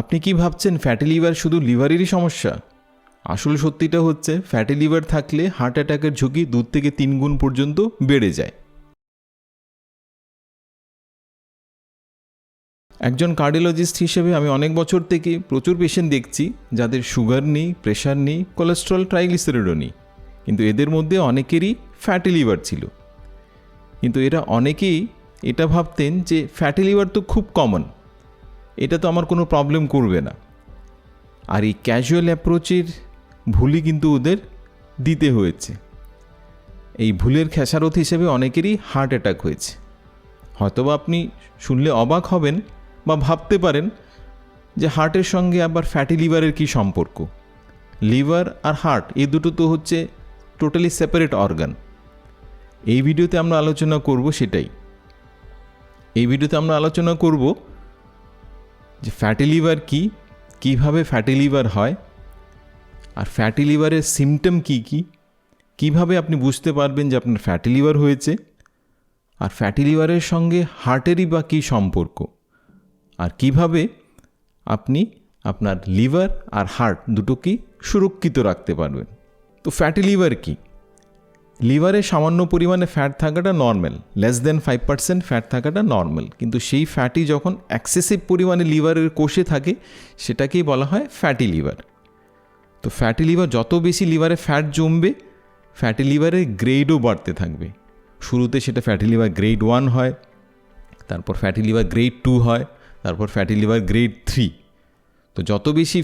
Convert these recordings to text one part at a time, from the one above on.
আপনি কি ভাবছেন ফ্যাটি লিভার শুধু লিভারেরই সমস্যা? আসল সত্যিটা হচ্ছে ফ্যাটি লিভার থাকলে হার্ট অ্যাটাকের ঝুঁকি 2 থেকে 3 গুণ পর্যন্ত বেড়ে যায়। একজন কার্ডিওলজিস্ট হিসেবে আমি অনেক বছর থেকে প্রচুর পেশেন্ট দেখছি যাদের সুগার নেই, প্রেশার নেই, কোলেস্ট্রল, ট্রাইগ্লিসারিডও নেই, কিন্তু এদের মধ্যে অনেকেরই ফ্যাটি লিভার ছিল। কিন্তু এরা অনেকেই এটা ভাবতেন যে ফ্যাটি লিভার তো খুব কমন, এটা তো আমার কোনো প্রবলেম করবে না। আর এই ক্যাজুয়াল অ্যাপ্রোচের ভুলই কিন্তু ওদের দিতে হয়েছে। এই ভুলের খেসারত হিসেবে অনেকেরই হার্ট অ্যাটাক হয়েছে। হয়তোবা আপনি শুনলে অবাক হবেন বা ভাবতে পারেন যে হার্টের সঙ্গে আবার ফ্যাটি লিভারের কী সম্পর্ক। লিভার আর হার্ট এই দুটো তো হচ্ছে টোটালি সেপারেট অর্গান। এই ভিডিওতে আমরা আলোচনা করব সেটাই। এই ভিডিওতে আমরা আলোচনা করব যে ফ্যাটি লিভার কী, কীভাবে ফ্যাটি লিভার হয়, আর ফ্যাটি লিভারের সিমটম কী কী, কীভাবে আপনি বুঝতে পারবেন যে আপনার ফ্যাটি লিভার হয়েছে, আর ফ্যাটি লিভারের সঙ্গে হার্টেরই বা কী সম্পর্ক, আর কিভাবে আপনি আপনার লিভার আর হার্ট দুটোকেই সুরক্ষিত রাখতে পারবেন। তো ফ্যাটি লিভার কী? লিভারে সামান্য পরিমাণে ফ্যাট থাকাটা নর্মাল, লেস দেন 5% ফ্যাট থাকাটা নর্মাল, কিন্তু সেই ফ্যাটই যখন এক্সেসিভ পরিমাণে লিভারের কোষে থাকে সেটাকেই বলা হয় ফ্যাটি লিভার। তো ফ্যাটি লিভার যত বেশি লিভারে ফ্যাট জমবে, ফ্যাটি লিভারের গ্রেডও বাড়তে থাকবে। শুরুতে সেটা ফ্যাটি লিভার গ্রেড 1 হয়, তারপর ফ্যাটি লিভার গ্রেড 2 হয়, তারপর ফ্যাটি লিভার গ্রেড 3। তো যত বেশি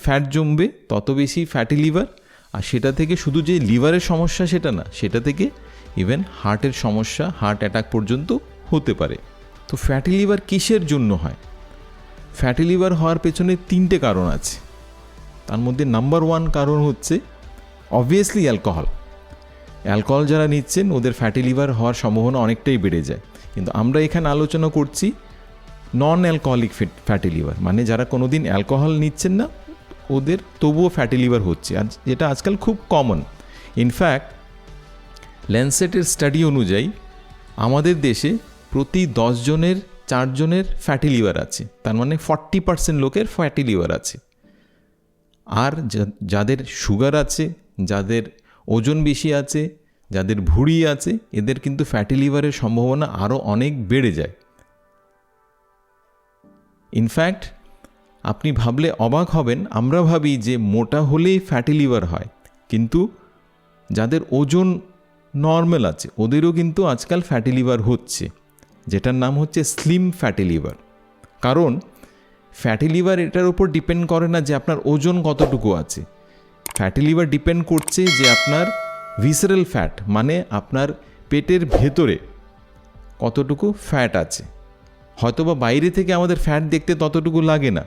ফ্যাট জমবে তত বেশি ফ্যাটি লিভার। আর সেটা থেকে শুধু যে লিভারের সমস্যা সেটা না, সেটা থেকে ইভেন হার্টের সমস্যা, হার্ট অ্যাটাক পর্যন্ত হতে পারে। তো ফ্যাটি লিভার কিসের জন্য হয়? ফ্যাটি লিভার হওয়ার পেছনে 3টে কারণ আছে। তার মধ্যে নাম্বার 1 কারণ হচ্ছে অবভিয়াসলি অ্যালকোহল। অ্যালকোহল যারা নিচ্ছেন ওদের ফ্যাটি লিভার হওয়ার সম্ভাবনা অনেকটাই বেড়ে যায়। কিন্তু আমরা এখানে আলোচনা করছি নন অ্যালকোহলিক ফ্যাটি লিভার, মানে যারা কোনো দিন অ্যালকোহল নিচ্ছেন না ওদের তবুও ফ্যাটি লিভার হচ্ছে, আর যেটা আজকাল খুব কমন। ইনফ্যাক্ট ল্যান্সেটের স্টাডি অনুযায়ী আমাদের দেশে প্রতি 10 জনের 4 জনের ফ্যাটি লিভার আছে, তার মানে 40% লোকের ফ্যাটি লিভার আছে। আর যাদের সুগার আছে, যাদের ওজন বেশি আছে, যাদের ভুঁড়ি আছে, এদের কিন্তু ফ্যাটি লিভারের সম্ভাবনা আরও অনেক বেড়ে যায়। ইনফ্যাক্ট আপনি ভাবলে অবাক হবেন, আমরা ভাবি যে মোটা হলেই ফ্যাটি লিভার হয়, কিন্তু যাদের ওজন নর্মাল আছে ওদেরও কিন্তু আজকাল ফ্যাটি লিভার হচ্ছে, যেটার নাম হচ্ছে স্লিম ফ্যাটি লিভার। কারণ ফ্যাটি লিভার এটার উপর ডিপেন্ড করে না যে আপনার ওজন কতটুকু আছে। ফ্যাটি লিভার ডিপেন্ড করছে যে আপনার ভিসারাল ফ্যাট, মানে আপনার পেটের ভেতরে কতটুকু ফ্যাট আছে। হয়তোবা বাইরে থেকে আমাদের ফ্যাট দেখতে ততটুকু লাগে না,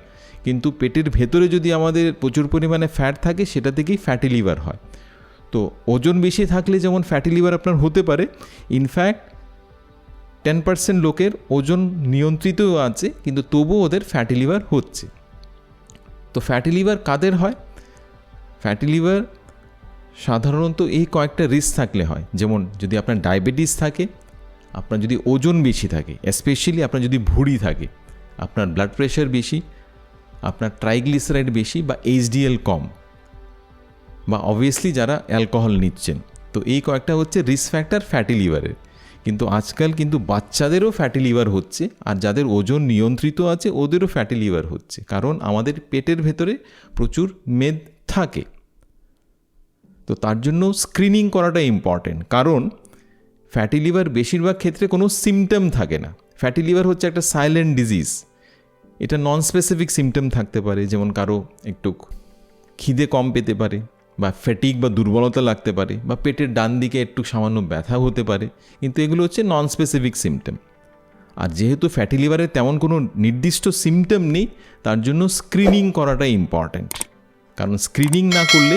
কিন্তু পেটের ভেতরে যদি আমাদের প্রচুর পরিমাণে ফ্যাট থাকে সেটা থেকেই ফ্যাটি লিভার হয়। তো ওজন বেশি থাকলে যেমন ফ্যাটি লিভার আপনার হতে পারে, ইনফ্যাক্ট 10% লোকের ওজন নিয়ন্ত্রিতও আছে কিন্তু তবুও ওদের ফ্যাটি লিভার হচ্ছে। তো ফ্যাটি লিভার কাদের হয়? ফ্যাটি লিভার সাধারণত এই কয়েকটা রিস্ক থাকলে হয়, যেমন যদি আপনার ডায়াবেটিস থাকে, আপনার যদি ওজন বেশি থাকে, স্পেশালি আপনার যদি ভুঁড়ি থাকে, আপনার ব্লাড প্রেশার বেশি, আপনার ট্রাইগ্লিসারাইড বেশি বা এইচডিএল কম, বা অবভিয়াসলি যারা অ্যালকোহল নিচ্ছেন। তো এই কয়েকটা হচ্ছে রিস্ক ফ্যাক্টর ফ্যাটি লিভারের। কিন্তু আজকাল কিন্তু বাচ্চাদেরও ফ্যাটি লিভার হচ্ছে, আর যাদের ওজন নিয়ন্ত্রিত আছে ওদেরও ফ্যাটি লিভার হচ্ছে, কারণ আমাদের পেটের ভেতরে প্রচুর মেদ থাকে। তো তার জন্য স্ক্রিনিং করাটা ইম্পর্টেন্ট, কারণ ফ্যাটি লিভার বেশিরভাগ ক্ষেত্রে কোনো সিমটম থাকে না। ফ্যাটি লিভার হচ্ছে একটা সাইলেন্ট ডিজিজ। এটা নন স্পেসিফিক সিমটম থাকতে পারে, যেমন কারো একটু খিদে কম পেতে পারে, বা ফ্যাটিক বা দুর্বলতা লাগতে পারে, বা পেটের ডান দিকে একটু সামান্য ব্যথা হতে পারে, কিন্তু এগুলো হচ্ছে নন স্পেসিফিক সিমটম। আর যেহেতু ফ্যাটি লিভারের তেমন কোনো নির্দিষ্ট সিমটম নেই, তার জন্য স্ক্রিনিং করাটা ইম্পর্ট্যান্ট। কারণ স্ক্রিনিং না করলে,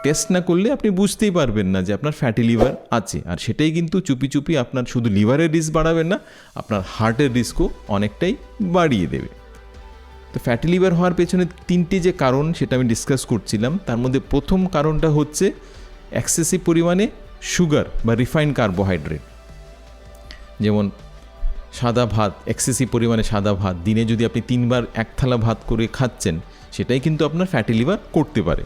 টেস্ট না করলে আপনি বুঝতেই পারবেন না যে আপনার ফ্যাটি লিভার আছে, আর সেটাই কিন্তু চুপি চুপি আপনার শুধু লিভারের রিস্ক বাড়াবে না, আপনার হার্টের রিস্কও অনেকটাই বাড়িয়ে দেবে। তো ফ্যাটি লিভার হওয়ার পেছনে 3টি যে কারণ সেটা আমি ডিসকাস করছিলাম, তার মধ্যে প্রথম কারণটা হচ্ছে এক্সেসিভ পরিমাণে সুগার বা রিফাইন্ড কার্বোহাইড্রেট। যেমন সাদা ভাত, এক্সেসিভ পরিমাণে সাদা ভাত, দিনে যদি আপনি 3 বার 1 থালা ভাত করে খাচ্ছেন, সেটাই কিন্তু আপনার ফ্যাটি লিভার করতে পারে।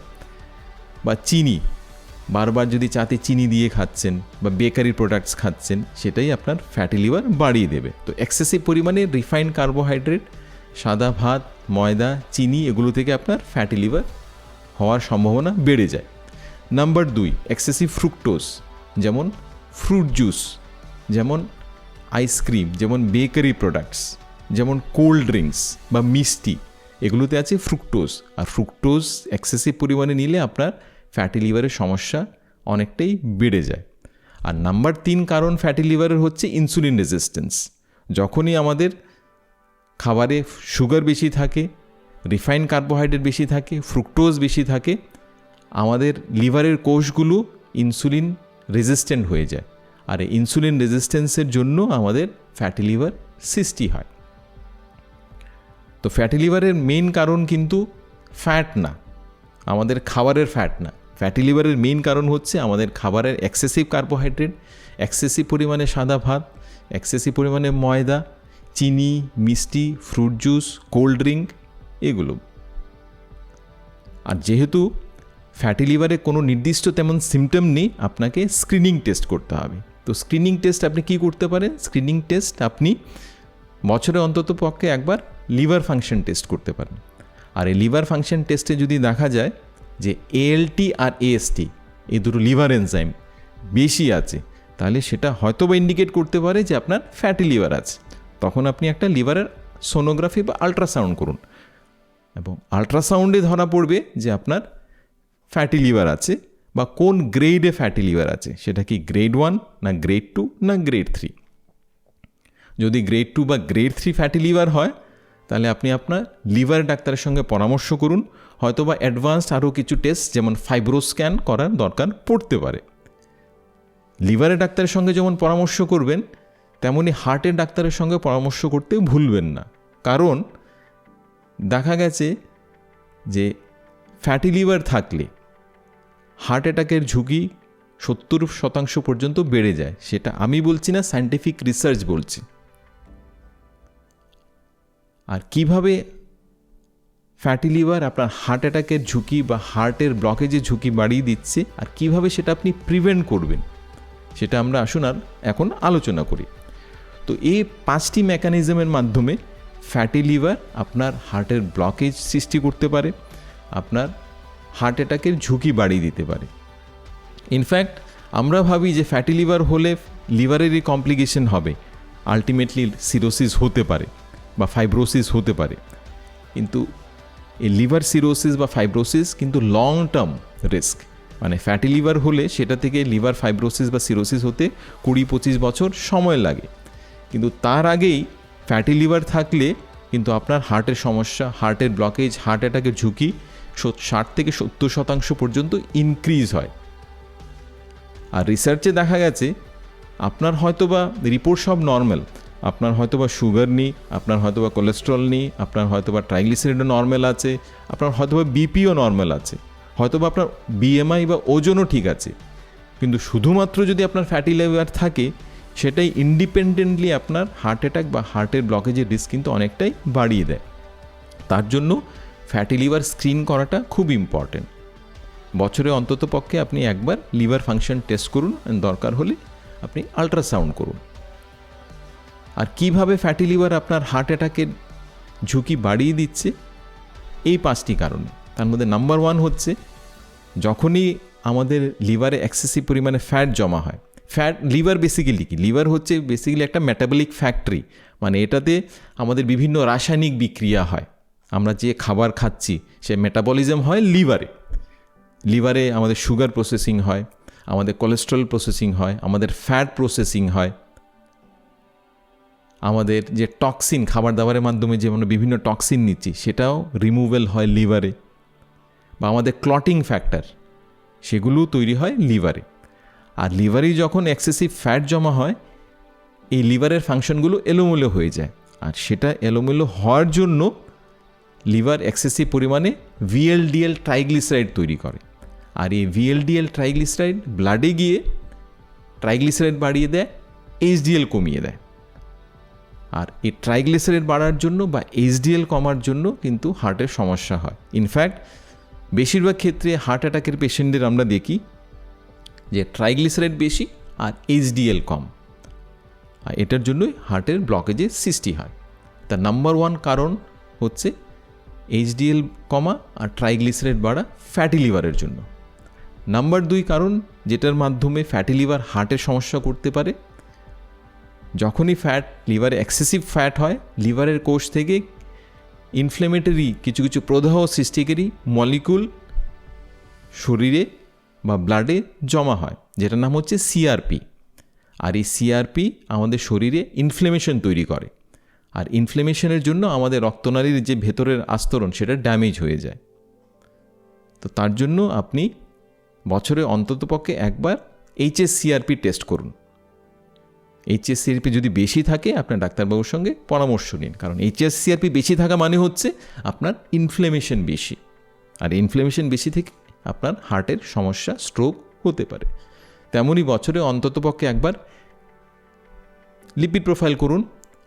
বা চিনি, বারবার যদি চাতে চিনি দিয়ে খাচ্ছেন বা বেকারি প্রোডাক্টস খাচ্ছেন, সেটাই আপনার ফ্যাটি লিভার বাড়িয়ে দেবে। তো এক্সেসিভ পরিমাণে রিফাইন্ড কার্বোহাইড্রেট, সাদা ভাত, ময়দা, চিনি, এগুলো থেকে আপনার ফ্যাটি লিভার হওয়ার সম্ভাবনা বেড়ে যায়। নাম্বার 2, এক্সেসিভ ফ্রুক্টোজ, যেমন ফ্রুট জুস, যেমন আইসক্রিম, যেমন বেকারি প্রোডাক্টস, যেমন কোল্ড ড্রিঙ্কস বা মিষ্টি, এগুলোতে আছে ফ্রুক্টোজ। আর ফ্রুক্টোজ এক্সেসিভ পরিমাণে নিলে আপনার ফ্যাটি লিভারের সমস্যা অনেকটাই বেড়ে যায়। আর নাম্বার 3 কারণ ফ্যাটি লিভারের হচ্ছে ইনসুলিন রেজিস্ট্যান্স। যখনই আমাদের খাবারে সুগার বেশি থাকে, রিফাইন্ড কার্বোহাইড্রেট বেশি থাকে, ফ্রুক্টোজ বেশি থাকে, আমাদের লিভারের কোষগুলো ইনসুলিন রেজিস্ট্যান্ট হয়ে যায়। আর এই ইনসুলিন রেজিস্ট্যান্সের জন্য আমাদের ফ্যাটি লিভার সৃষ্টি হয়। তো ফ্যাটি লিভারের মেইন কারণ কিন্তু ফ্যাট না, আমাদের খাবারের ফ্যাট না। ফ্যাটি লিভারের মেইন কারণ হচ্ছে আমাদের খাবারের এক্সেসিভ কার্বোহাইড্রেট, এক্সেসিভ পরিমাণে সাদা ভাত, এক্সেসিভ পরিমাণে ময়দা, চিনি, মিষ্টি, ফ্রুট জুস, কোল্ড ড্রিঙ্ক, এগুলো। আর যেহেতু ফ্যাটি লিভারে কোনো নির্দিষ্ট তেমন সিমটম নেই, আপনাকে স্ক্রিনিং টেস্ট করতে হবে। তো স্ক্রিনিং টেস্ট আপনি কি করতে পারেন? স্ক্রিনিং টেস্ট আপনি বছরে অন্তত পক্ষে একবার লিভার ফাংশন টেস্ট করতে পারেন। আর এই লিভার ফাংশন টেস্টে যদি দেখা যায় যে ALT আর AST, এই দুটো লিভার এনজাইম বেশি আছে, তাহলে সেটা হয়তো বা ইন্ডিকেট করতে পারে যে আপনার ফ্যাটি লিভার আছে। তখন আপনি একটা লিভারের সোনোগ্রাফি বা আল্ট্রাসাউন্ড করুন, এবং আল্ট্রাসাউন্ডে ধরা পড়বে যে আপনার ফ্যাটি লিভার আছে বা কোন গ্রেডে ফ্যাটি লিভার আছে, সেটা কি গ্রেড 1 না গ্রেড 2 না গ্রেড 3। যদি গ্রেড 2 বা গ্রেড 3 ফ্যাটি লিভার হয়, তাহলে আপনি আপনার লিভার ডাক্তারের সঙ্গে পরামর্শ করুন। হয়তো বা অ্যাডভান্সড আরও কিছু টেস্ট যেমন ফাইব্রোস্ক্যান করার দরকার পড়তে পারে। লিভারের ডাক্তারের সঙ্গে যেমন পরামর্শ করবেন, তেমনি হার্টের ডাক্তারের সঙ্গে পরামর্শ করতে ভুলবেন না। কারণ দেখা গেছে যে ফ্যাটি লিভার থাকলে হার্ট অ্যাটাকের ঝুঁকি 70% পর্যন্ত বেড়ে যায়। সেটা আমি বলছি না, সায়েন্টিফিক রিসার্চ বলছে। আর কিভাবে ফ্যাটি লিভার আপনার হার্ট অ্যাটাকের ঝুঁকি বা হার্টের ব্লকেজের ঝুঁকি বাড়িয়ে দিচ্ছে, আর কিভাবে সেটা আপনি প্রিভেন্ট করবেন, সেটা আমরা আসুন আর এখন আলোচনা করি। তো এই 5টি মেকানিজমের মাধ্যমে ফ্যাটি লিভার আপনার হার্টের ব্লকেজ সৃষ্টি করতে পারে, আপনার হার্ট অ্যাটাকের ঝুঁকি বাড়িয়ে দিতে পারে। ইনফ্যাক্ট আমরা ভাবি যে ফ্যাটি লিভার হলে লিভারেরই কমপ্লিকেশন হবে, আলটিমেটলি সিরোসিস হতে পারে বা ফাইব্রোসিস হতে পারে। কিন্তু এই লিভার সিরোসিস বা ফাইব্রোসিস কিন্তু লং টার্ম রিস্ক, মানে ফ্যাটি লিভার হলে সেটা থেকে লিভার ফাইব্রোসিস বা সিরোসিস হতে 20-25 বছর সময় লাগে। কিন্তু তার আগেই ফ্যাটি লিভার থাকলে কিন্তু আপনার হার্টের সমস্যা, হার্টের ব্লকেজ, হার্ট অ্যাটাকের ঝুঁকি 60-70% পর্যন্ত ইনক্রিজ হয়। আর রিসার্চে দেখা গেছে আপনার হয়তোবা রিপোর্ট সব নর্মাল, আপনার হয়তোবা সুগার নেই, আপনার হয়তোবা কোলেস্ট্রল নেই, আপনার হয়তোবা ট্রাইগ্লিসারাইডও নর্মাল আছে, আপনার হয়তোবা বিপিও নর্মাল আছে, হয়তোবা আপনার BMI বা ওজনও ঠিক আছে, কিন্তু শুধুমাত্র যদি আপনার ফ্যাটি লিভার থাকে, সেটাই ইন্ডিপেন্ডেন্টলি আপনার হার্ট অ্যাটাক বা হার্টের ব্লকেজের রিস্ক কিন্তু অনেকটাই বাড়িয়ে দেয়। তার জন্য ফ্যাটি লিভার স্ক্রিন করাটা খুব ইম্পর্টেন্ট। বছরে অন্তত পক্ষে আপনি একবার লিভার ফাংশন টেস্ট করুন, দরকার হলে আপনি আল্ট্রাসাউন্ড করুন। আর কিভাবে ফ্যাটি লিভার আপনার হার্ট অ্যাটাকের ঝুঁকি বাড়িয়ে দিচ্ছে? এই 5টি কারণে। তার মধ্যে নাম্বার 1 হচ্ছে যখনই আমাদের লিভারে এক্সেসিভ পরিমাণে ফ্যাট জমা হয়। লিভার বেসিক্যালি কি? লিভার হচ্ছে বেসিক্যালি একটা মেটাবলিক ফ্যাক্টরি, মানে এটাতে আমাদের বিভিন্ন রাসায়নিক বিক্রিয়া হয়। আমরা যে খাবার খাচ্ছি সে মেটাবলিজম হয় লিভারে। লিভারে আমাদের সুগার প্রসেসিং হয়, আমাদের কোলেস্ট্রল প্রসেসিং হয়, আমাদের ফ্যাট প্রসেসিং হয়, আমাদের যে টক্সিন খাবার দাবারের মাধ্যমে যে আমরা বিভিন্ন টক্সিন নিচ্ছি সেটাও রিমুভেল হয় লিভারে, বা আমাদের ক্লটিং ফ্যাক্টর সেগুলো তৈরি হয় লিভারে। আর লিভারেই যখন এক্সেসিভ ফ্যাট জমা হয়, এই লিভারের ফাংশনগুলো এলোমেলো হয়ে যায়। আর সেটা এলোমেলো হওয়ার জন্য লিভার এক্সেসিভ পরিমাণে VLDL ট্রাইগ্লিসারাইড তৈরি করে। আর এই VLDL ট্রাইগ্লিসারাইড ব্লাডে গিয়ে ট্রাইগ্লিসারাইড বাড়িয়ে দেয়, HDL কমিয়ে দেয়। আর এই ট্রাইগ্লিসারাইড বাড়ার জন্য বা এইচডিএল কমার জন্য কিন্তু হার্টের সমস্যা হয়। ইনফ্যাক্ট বেশিরভাগ ক্ষেত্রে হার্ট অ্যাটাকের পেশেন্টদের আমরা দেখি যে ট্রাইগ্লিসারাইড বেশি আর এইচডিএল কম, আর এটার জন্যই হার্টের ব্লকেজের সৃষ্টি হয়। তার নাম্বার 1 কারণ হচ্ছে এইচডিএল কমা আর ট্রাইগ্লিসারাইড বাড়া ফ্যাটি লিভারের জন্য। নাম্বার 2 কারণ যেটার মাধ্যমে ফ্যাটি লিভার হার্টের সমস্যা করতে পারে, যখনই লিভারে এক্সেসিভ ফ্যাট হয়, লিভারের কোষ থেকে ইনফ্লেমেটরি কিছু কিছু প্রদাহ সৃষ্টিকারী মলিকুল শরীরে বা ব্লাডে জমা হয়, যেটার নাম হচ্ছে সিআরপি। আর এই সিআরপি আমাদের শরীরে ইনফ্লেমেশন তৈরি করে, আর ইনফ্লেমেশনের জন্য আমাদের রক্তনালীর যে ভেতরের আস্তরণ সেটা ড্যামেজ হয়ে যায়। তো তার জন্য আপনি বছরে অন্ততপক্ষে একবার এইচএসসিআরপি টেস্ট করুন। এইচএসসিআরপি যদি বেশি থাকে আপনার ডাক্তারবাবুর সঙ্গে পরামর্শ নিন, কারণ এইচএসসিআরপি বেশি থাকা মানে হচ্ছে আপনার ইনফ্লেমেশন বেশি, আর ইনফ্লেমেশন বেশি থেকে আপনার হার্টের সমস্যা, স্ট্রোক হতে পারে। তেমনই বছরে অন্ততপক্ষে একবার লিপিড প্রোফাইল করুন,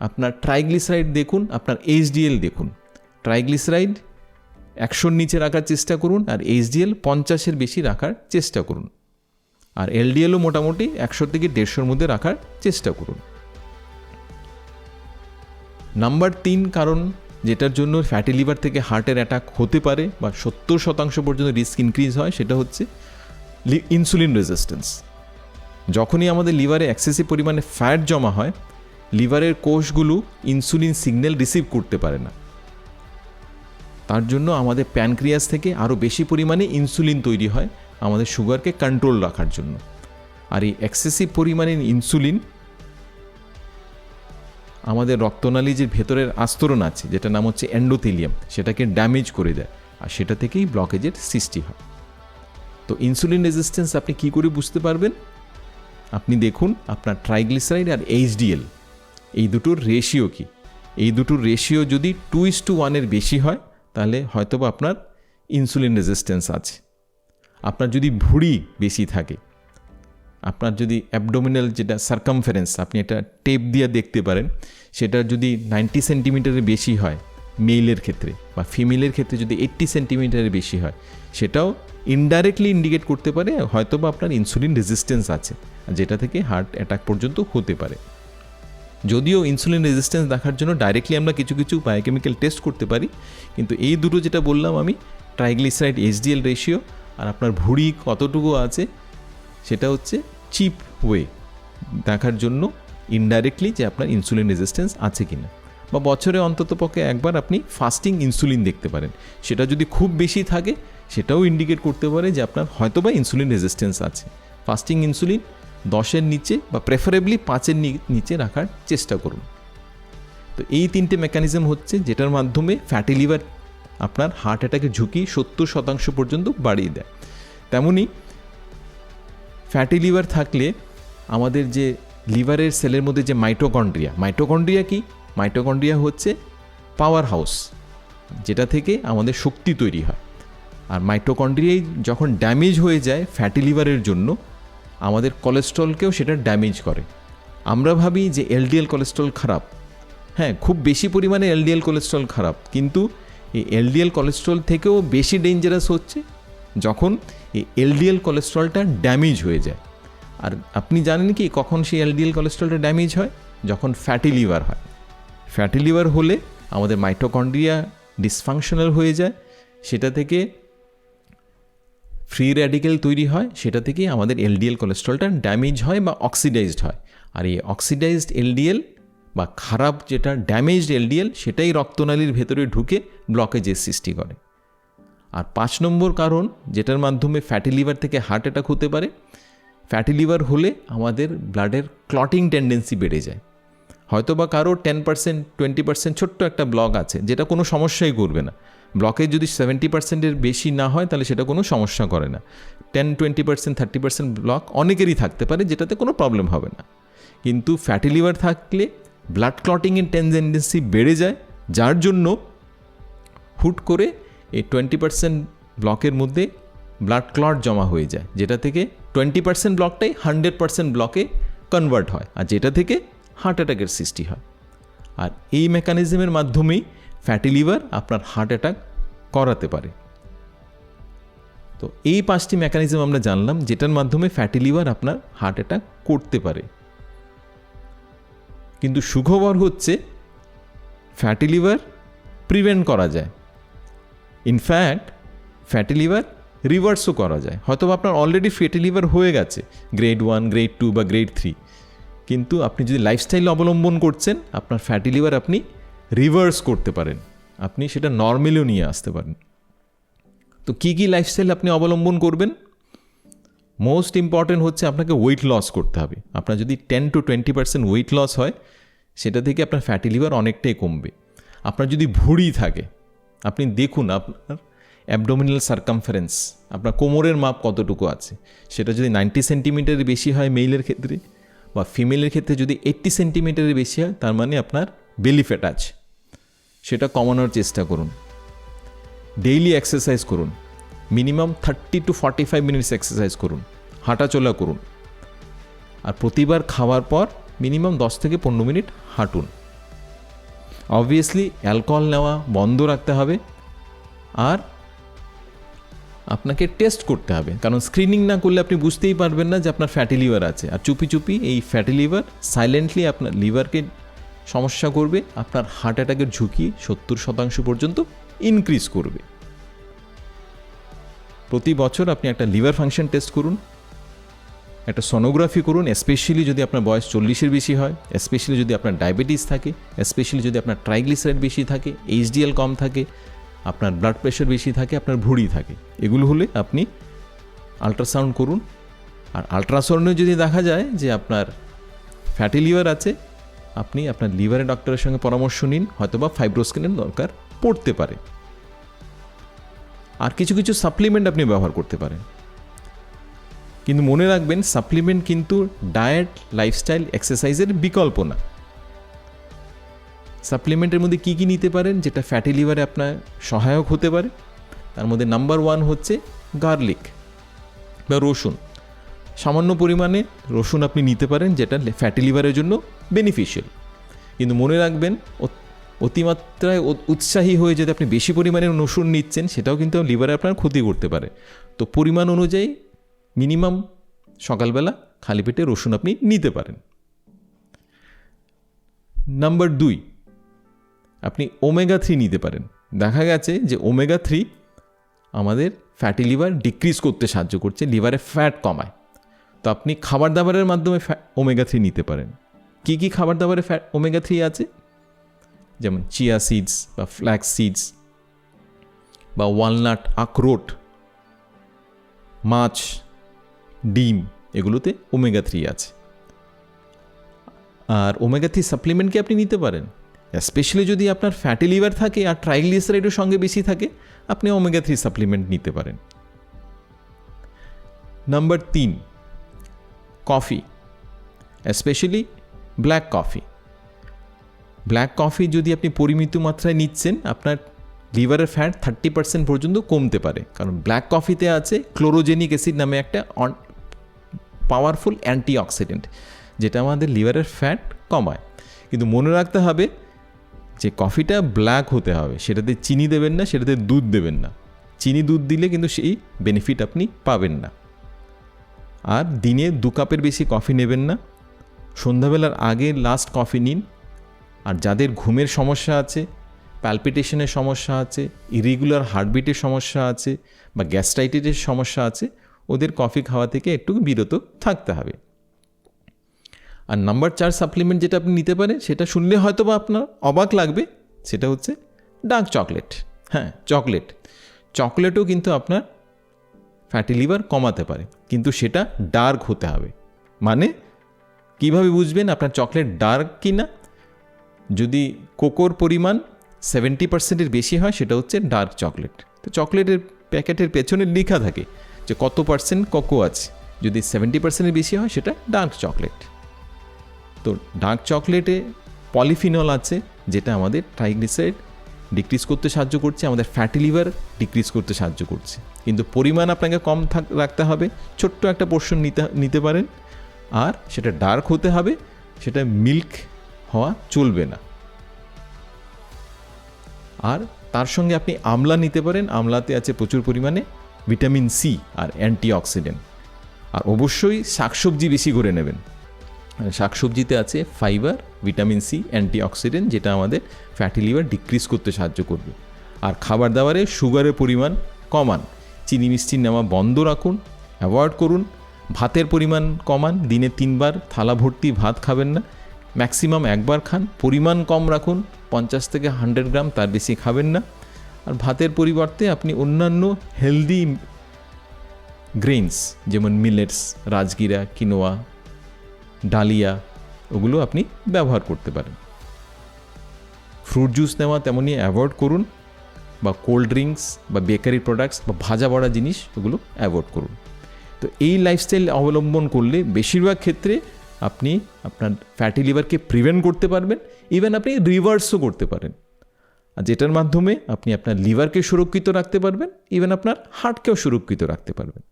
আপনার ট্রাইগ্লিসারাইড দেখুন, আপনার এইচডিএল দেখুন। ট্রাইগ্লিসারাইড 100-র নিচে রাখার চেষ্টা করুন, আর এইচডিএল 50-এর বেশি রাখার চেষ্টা করুন, আর এলডিএলও মোটামুটি 100 থেকে 150-র মধ্যে রাখার চেষ্টা করুন। নাম্বার 3 কারণ যেটার জন্য ফ্যাটি লিভার থেকে হার্টের অ্যাটাক হতে পারে বা 70% পর্যন্ত রিস্ক ইনক্রিজ হয়, সেটা হচ্ছে ইনসুলিন রেজিস্ট্যান্স। যখনই আমাদের লিভারে এক্সেসিভ পরিমাণে ফ্যাট জমা হয়, লিভারের কোষগুলো ইনসুলিন সিগন্যাল রিসিভ করতে পারে না। তার জন্য আমাদের প্যানক্রিয়াস থেকে আরও বেশি পরিমাণে ইনসুলিন তৈরি হয় আমাদের সুগারকে কন্ট্রোল রাখার জন্য। আর এই এক্সেসিভ পরিমাণে ইনসুলিন আমাদের রক্তনালী যে ভেতরের আস্তরণ আছে, যেটা নাম হচ্ছে এন্ডোথেলিয়াম, সেটাকে ড্যামেজ করে দেয়, আর সেটা থেকেই ব্লকেজের সৃষ্টি হয়। তো ইনসুলিন রেজিস্ট্যান্স আপনি কী করে বুঝতে পারবেন? আপনি দেখুন আপনার ট্রাইগ্লিসারাইড আর এইচডিএল এই দুটোর রেশিও কী। এই দুটোর রেশিও যদি 2:1 বেশি হয় তাহলে হয়তোবা আপনার ইনসুলিন রেজিস্ট্যান্স আছে। আপনার যদি ভুঁড়ি বেশি থাকে, আপনার যদি অ্যাবডোমিনাল যেটা সার্কামফারেন্স, আপনি এটা টেপ দিয়ে দেখতে পারেন, সেটা যদি 90 সেন্টিমিটারের বেশি হয় মেইলের ক্ষেত্রে, বা ফিমেলের ক্ষেত্রে যদি 80 সেন্টিমিটারের বেশি হয়, সেটাও ইনডাইরেক্টলি ইন্ডিকেট করতে পারে হয়তোবা আপনার ইনসুলিন রেজিস্ট্যান্স আছে, যেটা থেকে হার্ট অ্যাটাক পর্যন্ত হতে পারে। যদিও ইনসুলিন রেজিস্ট্যান্স দেখার জন্য ডাইরেক্টলি আমরা কিছু কিছু বায়োকেমিক্যাল টেস্ট করতে পারি, কিন্তু এই দুটো যেটা বললাম আমি, ট্রাইগ্লিসারাইড এইচডিএল রেশিও আর আপনার ভুঁড়ি কতটুকু আছে, সেটা হচ্ছে চিপ ওয়ে দেখার জন্য ইনডাইরেক্টলি যে আপনার ইনসুলিন রেজিস্ট্যান্স আছে কিনা। বা বছরে অন্ততপক্ষে একবার আপনি ফাস্টিং ইনসুলিন দেখতে পারেন, সেটা যদি খুব বেশি থাকে সেটাও ইন্ডিকেট করতে পারে যে আপনার হয়তোবা ইনসুলিন রেজিস্ট্যান্স আছে। ফাস্টিং ইনসুলিন 10-এর নিচে বা প্রেফারেবলি 5-এর নিচে রাখার চেষ্টা করুন। তো এই 3টে মেকানিজম হচ্ছে যেটার মাধ্যমে ফ্যাটি লিভার আপনার হার্ট অ্যাটাকের ঝুঁকি 70% পর্যন্ত বাড়িয়ে দেয়। তেমনি ফ্যাটি লিভার থাকলে আমাদের যে লিভারের সেলের মধ্যে যে মাইটোকন্ড্রিয়া কি? মাইটোকন্ড্রিয়া হচ্ছে পাওয়ার হাউস, যেটা থেকে আমাদের শক্তি তৈরি হয়। আর মাইটোকন্ড্রিয়াই যখন ড্যামেজ হয়ে যায় ফ্যাটি লিভারের জন্য, আমাদের কোলেস্ট্রলকেও সেটা ড্যামেজ করে। আমরা ভাবি যে এলডিএল কোলেস্ট্রল খারাপ, হ্যাঁ খুব বেশি পরিমাণে এলডিএল কোলেস্ট্রল খারাপ, কিন্তু এই এলডিএল কোলেস্ট্রল থেকেও বেশি ডেঞ্জারাস হচ্ছে যখন এই এলডিএল কোলেস্ট্রলটা ড্যামেজ হয়ে যায়। আর আপনি জানেন কি কখন সেই এলডিএল কোলেস্ট্রলটা ড্যামেজ হয়? যখন ফ্যাটি লিভার হয়। ফ্যাটি লিভার হলে আমাদের মাইটোকন্ড্রিয়া ডিসফাংশনাল হয়ে যায়, সেটা থেকে ফ্রি র্যাডিক্যাল তৈরি হয়, সেটা থেকে আমাদের এলডিএল কোলেস্ট্রলটা ড্যামেজ হয় বা অক্সিডাইজড হয়। আর এই অক্সিডাইজড এলডিএল বা খারাপ যেটা ড্যামেজড এলডিএল, সেটাই রক্তনালীর ভেতরে ঢুকে ব্লকেজের সৃষ্টি করে। আর 5 নম্বর কারণ যেটার মাধ্যমে ফ্যাটি লিভার থেকে হার্ট অ্যাটাক হতে পারে, ফ্যাটি লিভার হলে আমাদের ব্লাডের ক্লটিং টেন্ডেন্সি বেড়ে যায়। হয়তো বা কারো 10%, 20% ছোট্ট একটা ব্লক আছে, যেটা কোনো সমস্যাই করবে না। ব্লকেজ যদি 70%-এর বেশি না হয় তাহলে সেটা কোনো সমস্যা করে না। 10, 20%, 30% ব্লক অনেকেরই থাকতে পারে, যেটাতে কোনো প্রবলেম হবে না। কিন্তু ফ্যাটি লিভার থাকলে ব্লাড ক্লটিংয়ের টেন্ডেন্সি বেড়ে যায়, যার জন্য হুট করে এই 20% ব্লকের মধ্যে ব্লাড ক্লট জমা হয়ে যায়, যেটা থেকে 20% ব্লকটাই 100% ব্লকে কনভার্ট হয়, আর যেটা থেকে হার্ট অ্যাটাকের সৃষ্টি হয়। আর এই মেকানিজমের মাধ্যমেই ফ্যাটি লিভার আপনার হার্ট অ্যাটাক করাতে পারে। তো এই 5টি মেকানিজম আমরা জানলাম যেটার মাধ্যমে ফ্যাটি লিভার আপনার হার্ট অ্যাটাক করতে পারে। কিন্তু সুখবর হচ্ছে ফ্যাটি লিভার প্রিভেন্ট করা যায়। ইনফ্যাক্ট ফ্যাটি লিভার রিভার্সও করা যায়। হয়তো আপনার অলরেডি ফ্যাটি লিভার হয়ে গেছে গ্রেড 1, গ্রেড 2 বা গ্রেড 3, কিন্তু আপনি যদি লাইফস্টাইল অবলম্বন করছেন আপনার ফ্যাটি লিভার আপনি রিভার্স করতে পারেন, আপনি সেটা নর্মালেও নিয়ে আসতে পারেন। তো কী কী লাইফস্টাইল আপনি অবলম্বন করবেন? মোস্ট ইম্পর্টেন্ট হচ্ছে আপনাকে ওয়েট লস করতে হবে। আপনার যদি 10 to 20% ওয়েট লস হয় সেটা থেকে আপনার ফ্যাটি লিভার অনেকটাই কমবে। আপনার যদি ভুঁড়ি থাকে, আপনি দেখুন আপনার অ্যাবডোমিনাল সার্কামফারেন্স, আপনার কোমরের মাপ কতটুকু আছে, সেটা যদি 90 সেন্টিমিটারের বেশি হয় মেইলের ক্ষেত্রে, বা ফিমেলের ক্ষেত্রে যদি 80 সেন্টিমিটারের বেশি হয়, তার মানে আপনার বেলি ফ্যাট আছে। সেটা কমানোর চেষ্টা করুন। ডেইলি এক্সারসাইজ করুন, মিনিমাম 30 to 45 মিনিটস এক্সারসাইজ করুন, হাঁটাচলা করুন। আর প্রতিবার খাওয়ার পর মিনিমাম 10 থেকে 15 মিনিট হাঁটুন। অবভিয়াসলি অ্যালকোহল নেওয়া বন্ধ রাখতে হবে। আর আপনাকে টেস্ট করতে হবে, কারণ স্ক্রিনিং না করলে আপনি বুঝতেই পারবেন না যে আপনার ফ্যাটি লিভার আছে। আর চুপি চুপি এই ফ্যাটি লিভার সাইলেন্টলি আপনার লিভারকে সমস্যা করবে, আপনার হার্ট অ্যাটাকের ঝুঁকি 70% পর্যন্ত ইনক্রিজ করবে। প্রতি বছর আপনি একটা লিভার ফাংশন টেস্ট করুন, একটা সোনোগ্রাফি করুন, স্পেশালি যদি আপনার বয়স 40-এর বেশি হয়, স্পেশালি যদি আপনার ডায়াবেটিস থাকে, স্পেশালি যদি আপনার ট্রাইগ্লিসারাইড বেশি থাকে, HDL কম থাকে, আপনার ব্লাড প্রেশার বেশি থাকে, আপনার ভুঁড়ি থাকে। এগুলো হলে আপনি আলট্রাসাউন্ড করুন। আর আলট্রাসাউন্ডে যদি দেখা যায় যে আপনার ফ্যাটি লিভার আছে, আপনি আপনার লিভারের ডক্টরের সঙ্গে পরামর্শ নিন, হয়তোবা ফাইব্রোস্ক্যানের দরকার পড়তে পারে। আর কিছু কিছু সাপ্লিমেন্ট আপনি ব্যবহার করতে পারেন, কিন্তু মনে রাখবেন সাপ্লিমেন্ট কিন্তু ডায়েট, লাইফস্টাইল, এক্সারসাইজের বিকল্প না। সাপ্লিমেন্টের মধ্যে কী কী নিতে পারেন যেটা ফ্যাটি লিভারে আপনার সহায়ক হতে পারে? তার মধ্যে নাম্বার 1 হচ্ছে গার্লিক বা রসুন। সামান্য পরিমাণে রসুন আপনি নিতে পারেন, যেটা ফ্যাটি লিভারের জন্য বেনিফিশিয়াল। কিন্তু মনে রাখবেন অতিমাত্রায় উৎসাহী হয়ে যদি আপনি বেশি পরিমাণে রসুন নিচ্ছেন, সেটাও কিন্তু লিভারে আপনার ক্ষতি করতে পারে। তো পরিমাণ অনুযায়ী মিনিমাম সকালবেলা খালি পেটে রসুন আপনি নিতে পারেন। নাম্বার 2, আপনি ওমেগা 3 নিতে পারেন। দেখা গেছে যে ওমেগা 3 আমাদের ফ্যাটি লিভার ডিক্রিজ করতে সাহায্য করছে, লিভারে ফ্যাট কমায়। তো আপনি খাবার দাবারের মাধ্যমে ওমেগা 3 নিতে পারেন। কী কী খাবার দাবারে ওমেগা 3 আছে? যেমন চিয়া সিডস বা ফ্ল্যাক্স সিডস বা ওয়ালনাট, আখরোট, মাছ, ডিম, এগুলোতে ওমেগা 3 আছে। আর ওমেগা 3 সাপ্লিমেন্ট কি আপনি নিতে পারেন, স্পেশালি যদি আপনার ফ্যাটি লিভার থাকে আর ট্রাইগ্লিসারাইডের সঙ্গে বেশি থাকে, আপনি ওমেগা 3 সাপ্লিমেন্ট নিতে পারেন। Number 3, coffee, specially black coffee. Black coffee যদি আপনি পরিমিত মাত্রায় নিচ্ছেন, আপনার লিভারের ফ্যাট 30% পর্যন্ত কমতে পারে, কারণ ব্ল্যাক কফিতে আছে ক্লোরোজেনিক অ্যাসিড নামে একটা পাওয়ারফুল অ্যান্টিঅক্সিডেন্ট, যেটা আমাদের লিভারের ফ্যাট কমায়। কিন্তু মনে রাখতে হবে যে কফিটা ব্ল্যাক হতে হবে, সেটাতে চিনি দেবেন না, সেটাতে দুধ দেবেন না। চিনি দুধ দিলে কিন্তু সেই বেনিফিট আপনি পাবেন না। আর দিনে 2 কাপের বেশি কফি নেবেন না। সন্ধ্যাবেলার আগে লাস্ট কফি নিন। আর যাদের ঘুমের সমস্যা আছে, প্যালপিটেশনের সমস্যা আছে, ইরেগুলার হার্টবিটের সমস্যা আছে বা গ্যাস্ট্রাইটিসের সমস্যা আছে, ওদের কফি খাওয়া থেকে একটু বিরত থাকতে হবে। আর নাম্বার 4 সাপ্লিমেন্ট যেটা আপনি নিতে পারেন, সেটা শুনলে হয়তো বা আপনার অবাক লাগবে, সেটা হচ্ছে ডার্ক চকলেট। হ্যাঁ, চকলেটও কিন্তু আপনার ফ্যাটি লিভার কমাতে পারে, কিন্তু সেটা ডার্ক হতে হবে। মানে কিভাবে বুঝবেন আপনার চকলেট ডার্ক কি না? যদি কোকোর পরিমাণ 70%-এর বেশি হয়, সেটা হচ্ছে ডার্ক চকলেট। তো চকলেটের প্যাকেটের পেছনে লেখা থাকে যে কত পার্সেন্ট কোকো আছে। যদি 70%-এর বেশি হয়, সেটা ডার্ক চকলেট। তো ডার্ক চকলেটে পলিফিনল আছে, যেটা আমাদের ট্রাইগ্লিসারাইড ডিক্রিজ করতে সাহায্য করছে, আমাদের ফ্যাটি লিভার ডিক্রিজ করতে সাহায্য করছে। কিন্তু পরিমাণ আপনাকে কম রাখতে হবে, ছোট্ট একটা পোর্শন নিতে পারেন। আর সেটা ডার্ক হতে হবে, সেটা মিল্ক হওয়া চলবে না। আর তার সঙ্গে আপনি আমলা নিতে পারেন। আমলাতে আছে প্রচুর পরিমাণে ভিটামিন সি আর অ্যান্টিঅক্সিডেন্ট। আর অবশ্যই শাকসবজি বেশি করে নেবেন। শাকসবজিতে আছে ফাইবার, ভিটামিন সি, অ্যান্টিঅক্সিডেন্ট, যেটা আমাদের ফ্যাটি লিভার ডিক্রিজ করতে সাহায্য করবে। আর খাবার দাবারে সুগারের পরিমাণ কমান, চিনি মিষ্টি নেওয়া বন্ধ রাখুন, অ্যাভয়েড করুন। ভাতের পরিমাণ কমান, দিনে 3 বার থালা ভর্তি ভাত খাবেন না, ম্যাক্সিমাম 1 বার খান। পরিমাণ কম রাখুন, 50 থেকে 100 গ্রাম, তার বেশি খাবেন না। আর ভাতের পরিবর্তে আপনি অন্যান্য হেলদি গ্রেইনস যেমন মিলেটস, রাজগিরা, কিনোয়া, ডালিয়া, ওগুলো আপনি ব্যবহার করতে পারেন। ফ্রুট জুস নেওয়া তেমনই অ্যাভয়েড করুন, বা কোল্ড ড্রিঙ্কস বা বেকারি প্রোডাক্টস বা ভাজা বড়া জিনিস ওগুলো অ্যাভয়েড করুন। তো এই লাইফস্টাইল অবলম্বন করলে বেশিরভাগ ক্ষেত্রে আপনি আপনার ফ্যাটি লিভারকে প্রিভেন্ট করতে পারবেন, ইভেন আপনি রিভার্সও করতে পারেন। আর যেটার মাধ্যমে আপনি আপনার লিভারকে সুরক্ষিত রাখতে পারবেন, ইভেন আপনার হার্টকেও সুরক্ষিত রাখতে পারবেন।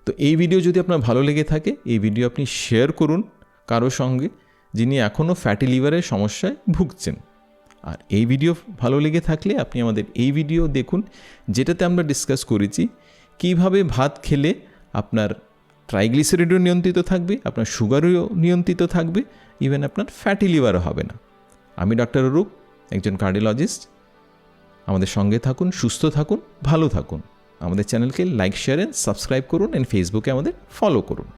তো এই ভিডিও যদি আপনার ভালো লেগে থাকে, এই ভিডিও আপনি শেয়ার করুন কারো সঙ্গে যিনি এখনও ফ্যাটি লিভারের সমস্যায় ভুগছেন। আর এই ভিডিও ভালো লেগে থাকলে আপনি আমাদের এই ভিডিও দেখুন, যেটাতে আমরা ডিসকাস করেছি কিভাবে ভাত খেলে আপনার ট্রাইগ্লিসারিডও নিয়ন্ত্রিত থাকবে, আপনার সুগারও নিয়ন্ত্রিত থাকবে, ইভেন আপনার ফ্যাটি লিভারও হবে না। আমি ডক্টর অরূপ, একজন কার্ডিওলজিস্ট। আমাদের সঙ্গে থাকুন, সুস্থ থাকুন, ভালো থাকুন। আমাদের চ্যানেলকে লাইক, শেয়ার অ্যান্ড সাবস্ক্রাইব করুন, অ্যান্ড ফেসবুকে আমাদের ফলো করুন।